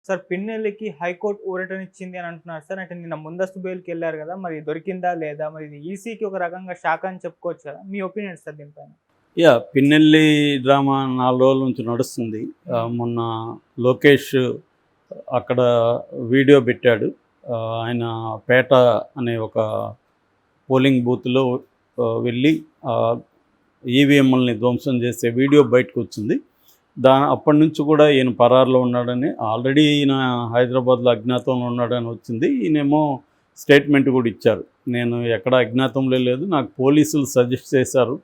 Sir పిన్నెల్లికి high court ఊరటనిచ్చింది అని అంటున్నారు sir. అంటే నిన్న ముందస్తు బెయిల్‌కెళ్లారు గదా! మరి దొరికిందా లేదా? మరి ఇది ఈసీకి ఒక రకంగా షాక్ అని చెప్పుకోవచ్చు కదా! మీ ఒపీనియన్ సార్ దీనిపైన? పిన్నెల్లి డ్రామా 4 రోజుల నుంచి నడుస్తుంది. మొన్న లోకేష్ అక్కడ వీడియో పెట్టాడు. ఆయన పేట అనే ఒక పోలింగ్ బూత్‌లో వెళ్ళి ఈవీఎంలని ధ్వంసం చేసే వీడియో బయటకొచ్చింది. అప్పటి నుంచి కూడా ఈయన పరారులో ఉన్నాడని, ఆల్రెడీ ఈయన హైదరాబాద్లో అజ్ఞాతంలో ఉన్నాడని వచ్చింది. ఈయనేమో స్టేట్మెంట్ కూడా ఇచ్చారు. నేను ఎక్కడ అజ్ఞాతంలో లేదు, నాకు పోలీసులు సజెస్ట్ చేశారు,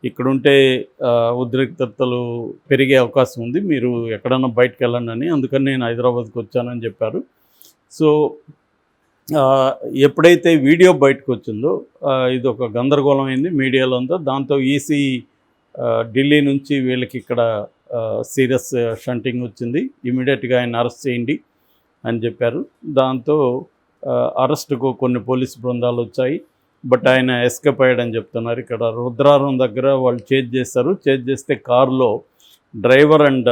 ఇక్కడుంటే ఉద్రిక్తతలు పెరిగే అవకాశం ఉంది, మీరు ఎక్కడన్నా బయటకు వెళ్ళండి అని, అందుకని నేను హైదరాబాద్కి వచ్చానని చెప్పారు. సో ఎప్పుడైతే వీడియో బయటకు వచ్చిందో ఇది ఒక గందరగోళం అయింది మీడియాలో అంతా. దాంతో ఈసీ ఢిల్లీ నుంచి వీళ్ళకి ఇక్కడ సీరియస్ షంటింగ్ వచ్చింది, ఇమీడియట్గా ఆయన అరెస్ట్ చేయండి అని చెప్పారు. దాంతో అరెస్టుకు కొన్ని పోలీసు బృందాలు వచ్చాయి. బట్ ఆయన ఎస్కేప్ అయ్యాడని చెప్తున్నారు. ఇక్కడ రుద్రారం దగ్గర వాళ్ళు చేజ్ చేస్తారు. చేజ్ చేస్తే కారులో డ్రైవర్ అండ్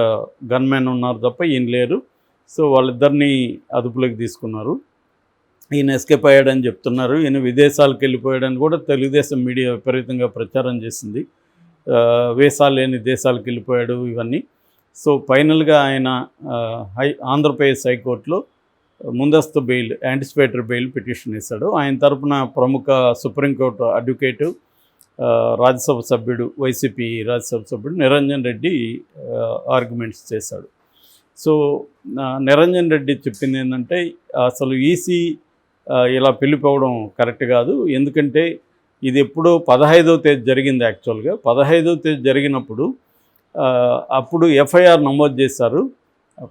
గన్మెన్ ఉన్నారు తప్ప ఈయన లేరు. సో వాళ్ళిద్దరినీ అదుపులోకి తీసుకున్నారు. ఈయన ఎస్కేప్ అయ్యాడని చెప్తున్నారు. ఈయన విదేశాలకు వెళ్ళిపోయాడని కూడా తెలుగుదేశం మీడియా విపరీతంగా ప్రచారం చేసింది. వీసా లేని దేశాలకు వెళ్ళిపోయాడు ఇవన్నీ. సో ఫైనల్గా ఆయన ఆంధ్రప్రదేశ్ హైకోర్టులో ముందస్తు బెయిల్, యాంటిసిపేటరీ బెయిల్ పిటిషన్ వేశాడు. ఆయన తరపున ప్రముఖ సుప్రీంకోర్టు అడ్వకేటు, రాజ్యసభ సభ్యుడు, వైసీపీ రాజ్యసభ సభ్యుడు నిరంజన్ రెడ్డి ఆర్గ్యుమెంట్స్ చేశాడు. సో నిరంజన్ రెడ్డి చెప్పింది ఏంటంటే, అసలు ఈసీ ఇలా పిలిపోవడం కరెక్ట్ కాదు, ఎందుకంటే ఇది ఎప్పుడో 15వ తేదీ జరిగింది. యాక్చువల్గా 15వ తేదీ జరిగినప్పుడు అప్పుడు ఎఫ్ఐఆర్ నమోదు చేశారు.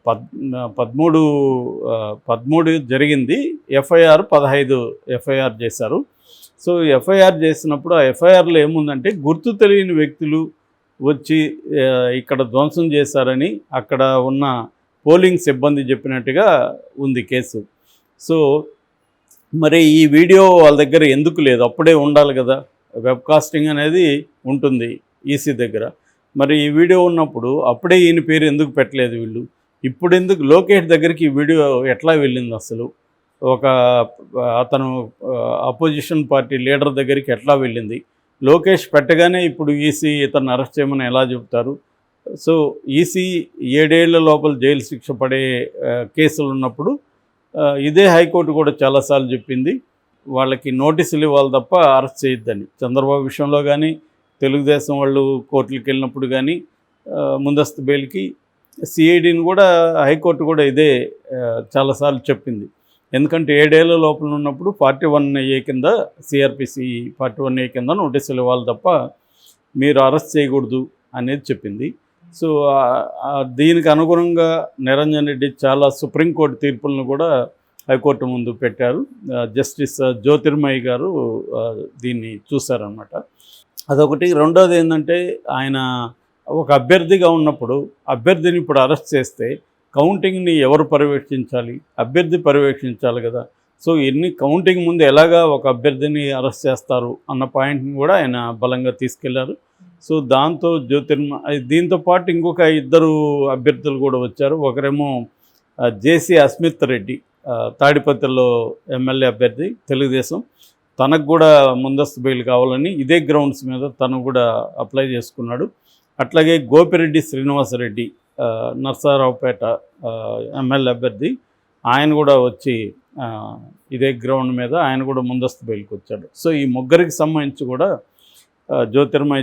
13 జరిగింది, ఎఫ్ఐఆర్ 15 ఎఫ్ఐఆర్ చేశారు. సో ఎఫ్ఐఆర్ చేసినప్పుడు ఆ ఎఫ్ఐఆర్లో ఏముందంటే, గుర్తు తెలియని వ్యక్తులు వచ్చి ఇక్కడ ధ్వంసం చేశారని అక్కడ ఉన్న పోలింగ్ సిబ్బంది చెప్పినట్టుగా ఉంది కేసు. సో మరి ఈ వీడియో వాళ్ళ దగ్గర ఎందుకు లేదు? అప్పుడే ఉండాలి కదా, వెబ్కాస్టింగ్ అనేది ఉంటుంది ఈసీ దగ్గర. మరి ఈ వీడియో ఉన్నప్పుడు అప్పుడే ఈయన పేరు ఎందుకు పెట్టలేదు వీళ్ళు? ఇప్పుడు ఎందుకు లోకేష్ దగ్గరికి ఈ వీడియో ఎట్లా వెళ్ళింది? అసలు అతను అపోజిషన్ పార్టీ లీడర్ దగ్గరికి ఎట్లా వెళ్ళింది? లోకేష్ పెట్టగానే ఇప్పుడు ఈసీ ఇతను అరెస్ట్ చేయమని ఎలా చెబుతారు? సో ఈసీ 7 ఏళ్ల లోపల జైలు శిక్ష పడే కేసులు ఉన్నప్పుడు ఇదే హైకోర్టు కూడా చాలాసార్లు చెప్పింది, వాళ్ళకి నోటీసులు ఇవ్వాలి తప్ప అరెస్ట్ చేయొద్దని. చంద్రబాబు విషయంలో కానీ, తెలుగుదేశం వాళ్ళు కోర్టులకు వెళ్ళినప్పుడు కానీ ముందస్తు బెయిల్కి సిఐడిని కూడా హైకోర్టు కూడా ఇదే చాలాసార్లు చెప్పింది. ఎందుకంటే 7 ఏళ్ల లోపల ఉన్నప్పుడు 41A కింద, సిఆర్పిసి 41A కింద నోటీసులు ఇవ్వాలి తప్ప మీరు అరెస్ట్ చేయకూడదు అనేది చెప్పింది. సో దీనికి అనుగుణంగా నిరంజన్ రెడ్డి చాలా సుప్రీంకోర్టు తీర్పులను కూడా హైకోర్టు ముందు పెట్టారు. జస్టిస్ జ్యోతిర్మయి గారు దీన్ని చూశారన్నమాట. అదొకటి. రెండోది ఏంటంటే, ఆయన ఒక అభ్యర్థిగా ఉన్నప్పుడు అభ్యర్థిని ఇప్పుడు అరెస్ట్ చేస్తే కౌంటింగ్ని ఎవరు పర్యవేక్షించాలి? అభ్యర్థి పర్యవేక్షించాలి కదా. సో కౌంటింగ్ ముందు ఎలాగా ఒక అభ్యర్థిని అరెస్ట్ చేస్తారు అన్న పాయింట్ని కూడా ఆయన బలంగా తీసుకెళ్లారు. సో దాంతో దీంతో పాటు ఇంకొక 2 అభ్యర్థులు కూడా వచ్చారు. ఒకరేమో జేసీ అస్మిత్ రెడ్డి, తాడిపత్రిలో ఎమ్మెల్యే అభ్యర్థి, తెలుగుదేశం. తనకు కూడా ముందస్తు బెయిల్ కావాలని ఇదే గ్రౌండ్స్ మీద తను కూడా అప్లై చేసుకున్నాడు. అట్లాగే గోపిరెడ్డి శ్రీనివాసరెడ్డి, నర్సారావుపేట ఎమ్మెల్యే అభ్యర్థి, ఆయన కూడా వచ్చి ఇదే గ్రౌండ్ మీద ఆయన కూడా ముందస్తు బెయిల్కి వచ్చాడు. సో ఈ ముగ్గురికి సంబంధించి కూడా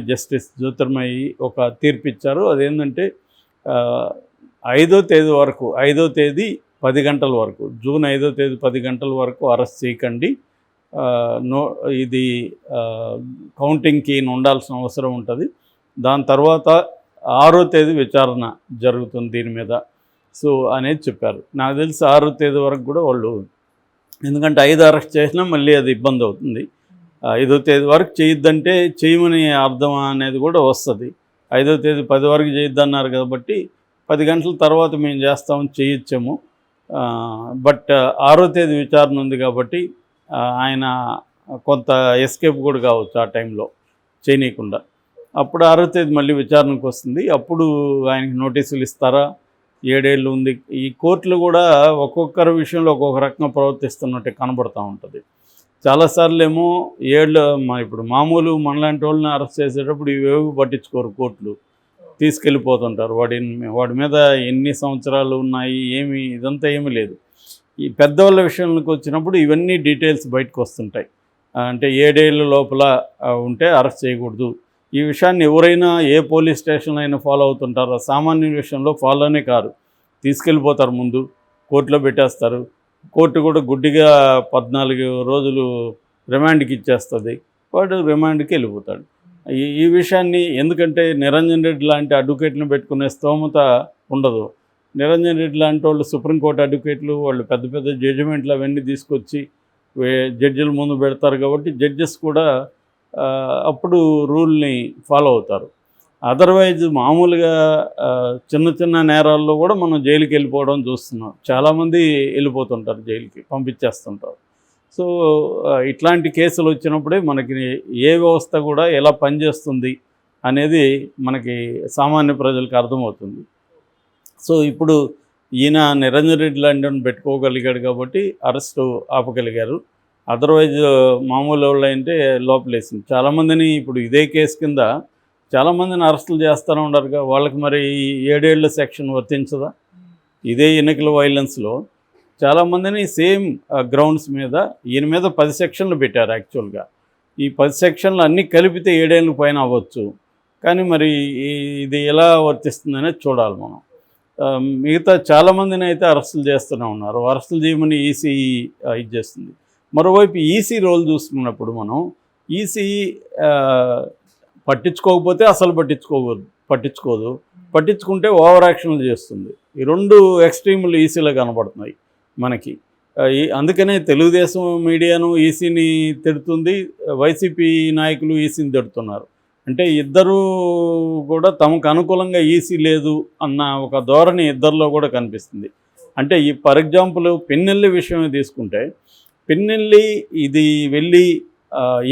జస్టిస్ జ్యోతిర్మయి ఒక తీర్పు ఇచ్చారు. అదేంటంటే 5వ తేదీ వరకు, 5వ తేదీ 10 గంటల వరకు, జూన్ 5వ తేదీ 10 గంటల వరకు అరెస్ట్ చేయకండి. ఇది కౌంటింగ్కి ఉండాల్సిన అవసరం ఉంటుంది. దాని తర్వాత 6వ తేదీ విచారణ జరుగుతుంది దీని మీద. సో అనేది చెప్పారు. నాకు తెలిసి 6వ తేదీ వరకు కూడా వాళ్ళు, ఎందుకంటే 5 అరెస్ట్ చేసినా మళ్ళీ అది ఇబ్బంది అవుతుంది. 5వ తేదీ వరకు చేయొద్దంటే చేయమని అర్థం అనేది కూడా వస్తుంది. 5వ తేదీ 10 వరకు చేయొద్దన్నారు కాబట్టి 10 గంటల తర్వాత మేము చేస్తామని చేయొచ్చాము. బట్ 6వ తేదీ విచారణ ఉంది కాబట్టి ఆయన కొంత ఎస్కేప్ కూడా కావచ్చు ఆ టైంలో చేయనీయకుండా. అప్పుడు 6వ తేదీ మళ్ళీ విచారణకు వస్తుంది. అప్పుడు ఆయనకి నోటీసులు ఇస్తారా, 7 ఏళ్ళు ఉంది. ఈ కోర్టులు కూడా ఒక్కొక్కరి విషయంలో ఒక్కొక్క రకంగా ప్రవర్తిస్తున్నట్టు కనబడుతూ ఉంటుంది. చాలాసార్లు ఏమో ఇప్పుడు మామూలు మనలాంటి వాళ్ళని అరెస్ట్ చేసేటప్పుడు ఇవేవి పట్టించుకోరు కోర్టులు, తీసుకెళ్ళిపోతుంటారు. వాడి మీద ఎన్ని సంవత్సరాలు ఉన్నాయి ఇదంతా ఏమీ లేదు. ఈ పెద్దవాళ్ళ విషయంలోకి వచ్చినప్పుడు ఇవన్నీ డీటెయిల్స్ బయటకు వస్తుంటాయి. అంటే 7 ఏళ్ళ లోపల ఉంటే అరెస్ట్ చేయకూడదు. ఈ విషయాన్ని ఎవరైనా ఏ పోలీస్ స్టేషన్లో అయినా ఫాలో అవుతుంటారో, సామాన్య విషయంలో ఫాలోనే కారు, తీసుకెళ్ళిపోతారు, ముందు కోర్టులో పెట్టేస్తారు. కోర్టు కూడా గుడ్డిగా 14 రోజులు రిమాండ్కి ఇచ్చేస్తుంది, వాడు రిమాండ్కి వెళ్ళిపోతాడు. ఈ విషయాన్ని ఎందుకంటే నిరంజన్ రెడ్డి లాంటి అడ్వకేట్ని పెట్టుకునే స్తోమత ఉండదు. నిరంజన్ రెడ్డి లాంటి వాళ్ళు సుప్రీంకోర్టు అడ్వకేట్లు, వాళ్ళు పెద్ద పెద్ద జడ్జిమెంట్లు అవన్నీ తీసుకొచ్చి జడ్జిల ముందు పెడతారు. కాబట్టి జడ్జెస్ కూడా అప్పుడు రూల్ని ఫాలో అవుతారు. అదర్వైజ్ మామూలుగా చిన్న చిన్న నేరాల్లో కూడా మనం జైలుకి వెళ్ళిపోవడం చూస్తున్నాం. చాలామంది వెళ్ళిపోతుంటారు, జైలుకి పంపించేస్తుంటారు. సో ఇట్లాంటి కేసులు వచ్చినప్పుడే మనకి ఏ వ్యవస్థ కూడా ఎలా పనిచేస్తుంది అనేది మనకి సామాన్య ప్రజలకు అర్థమవుతుంది. సో ఇప్పుడు ఈయన నిరంజన్ రెడ్డి లాంటి పెట్టుకోగలిగాడు కాబట్టి అరెస్టు ఆపగలిగారు. అదర్వైజ్ మామూలు వాళ్ళు అంటే లోపలేసింది. చాలామందిని ఇప్పుడు ఇదే కేసు కింద చాలామందిని అరెస్టులు చేస్తూనే ఉన్నారుగా, వాళ్ళకి మరి 7 ఏళ్ల సెక్షన్ వర్తించదా? ఇదే ఎన్నికల వైలెన్స్లో చాలామందిని సేమ్ గ్రౌండ్స్ మీద ఈయన మీద 10 సెక్షన్లు పెట్టారు. యాక్చువల్గా ఈ 10 సెక్షన్లు అన్నీ కలిపితే 7 ఏళ్ళ పైన అవ్వచ్చు. కానీ మరి ఇది ఎలా వర్తిస్తుందనేది చూడాలి మనం. మిగతా చాలామందిని అయితే అరెస్టులు చేస్తూనే ఉన్నారు. అరెస్టులు చేయమని ఈసీ ఇది చేస్తుంది. మరోవైపు ఈసీ రోల్ చూసుకున్నప్పుడు మనం ఈసీ పట్టించుకోకపోతే అసలు పట్టించుకోదు, పట్టించుకుంటే ఓవర్ యాక్షన్లు చేస్తుంది. ఈ 2 ఎక్స్ట్రీములు ఈసీలో కనబడుతున్నాయి మనకి. అందుకనే తెలుగుదేశం మీడియాను ఈసీని తిడుతుంది, వైసీపీ నాయకులు ఈసీని తిడుతున్నారు. అంటే ఇద్దరూ కూడా తమకు అనుకూలంగా ఈసీ లేదు అన్న ఒక ధోరణి ఇద్దరిలో కూడా కనిపిస్తుంది. అంటే ఫర్ ఎగ్జాంపుల్ పిన్నెల్లి విషయమే తీసుకుంటే, పిన్నెల్లి ఇది వెళ్ళి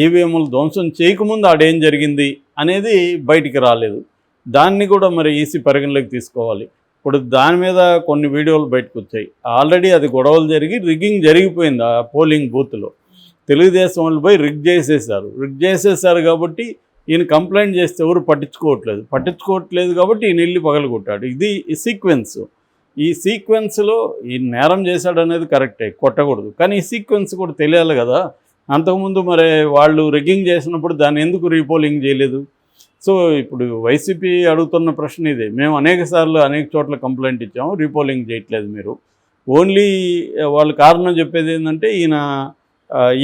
ఈవీఎంలు ధ్వంసం చేయకముందు ఆడేం జరిగింది అనేది బయటికి రాలేదు. దాన్ని కూడా మరి ఈసీ పరిగణలోకి తీసుకోవాలి. ఇప్పుడు దాని మీద కొన్ని వీడియోలు బయటకు వచ్చాయి. ఆల్రెడీ అది గొడవలు జరిగి రిగ్గింగ్ జరిగిపోయింది. ఆ పోలింగ్ బూత్లో తెలుగుదేశం వాళ్ళు పోయి రిగ్ చేసేసారు కాబట్టి ఈయన కంప్లైంట్ చేస్తే ఎవరు పట్టించుకోవట్లేదు కాబట్టి ఈయన వెళ్ళి పగలగొట్టాడు. ఇది సీక్వెన్స్. ఈ సీక్వెన్స్లో ఈ నేరం చేశాడు అనేది కరెక్టే, కొట్టకూడదు. కానీ ఈ సీక్వెన్స్ కూడా తెలియాలి కదా. అంతకుముందు మరి వాళ్ళు రిగ్గింగ్ చేసినప్పుడు దాన్ని ఎందుకు రీపోలింగ్ చేయలేదు? సో ఇప్పుడు వైసీపీ అడుగుతున్న ప్రశ్న ఇదే. మేము అనేక చోట్ల కంప్లైంట్ ఇచ్చాము, రీపోలింగ్ చేయట్లేదు మీరు. ఓన్లీ వాళ్ళు కారణం చెప్పేది ఏంటంటే ఈయన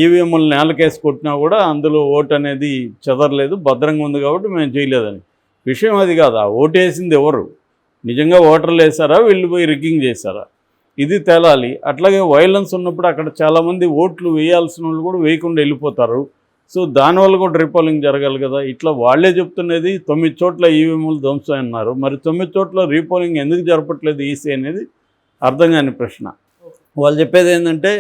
ఈవీఎంలు నేలకేసి కొట్టినా కూడా అందులో ఓటు అనేది చెదరలేదు, భద్రంగా ఉంది కాబట్టి మేము చేయలేదని. విషయం అది కాదు. ఆ ఓటు వేసింది ఎవరు? నిజంగా ఓటర్లు వేసారా, వీళ్ళు పోయి రిగ్గింగ్ చేశారా? ఇది తేలాలి. అట్లాగే వైలెన్స్ ఉన్నప్పుడు అక్కడ చాలామంది ఓట్లు వేయాల్సిన వాళ్ళు కూడా వేయకుండా వెళ్ళిపోతారు. సో దానివల్ల కూడా రీపోలింగ్ జరగాలి కదా. ఇట్లా వాళ్ళే చెప్తున్నది 9 చోట్ల ఈవీఎంలు ధ్వంసం అన్నారు. మరి 9 చోట్ల రీపోలింగ్ ఎందుకు జరపట్లేదు ఈసీ అనేది అర్థం కాని ప్రశ్న. వాళ్ళు చెప్పేది ఏంటంటే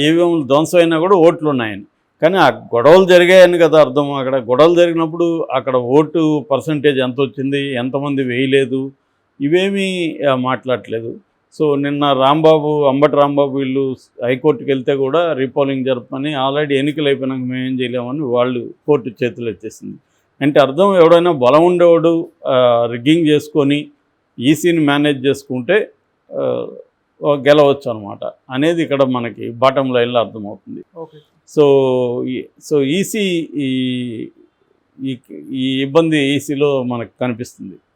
ఈవీఎంలు ధ్వంసం అయినా కూడా ఓట్లు ఉన్నాయని. కానీ ఆ గొడవలు జరిగాయని కదా అర్థం. అక్కడ గొడవలు జరిగినప్పుడు అక్కడ ఓటు పర్సంటేజ్ ఎంత వచ్చింది, ఎంతమంది వేయలేదు, ఇవేమీ మాట్లాడలేదు. సో నిన్న అంబటి రాంబాబు వీళ్ళు హైకోర్టుకి వెళ్తే కూడా రీపోలింగ్ జరపమని, ఆల్రెడీ ఎన్నికలు అయిపోయినాక మేమేం చేయలేమని వాళ్ళు కోర్టు చేతులు ఎత్తేసింది. అంటే అర్థం ఎవడైనా బలం ఉండేవాడు రిగ్గింగ్ చేసుకొని ఈసీని మేనేజ్ చేసుకుంటే గెలవచ్చు అనమాట అనేది ఇక్కడ మనకి బాటమ్ లైన్లో అర్థమవుతుంది. సో ఈసీ ఈ ఇబ్బంది ఈసీలో మనకు కనిపిస్తుంది.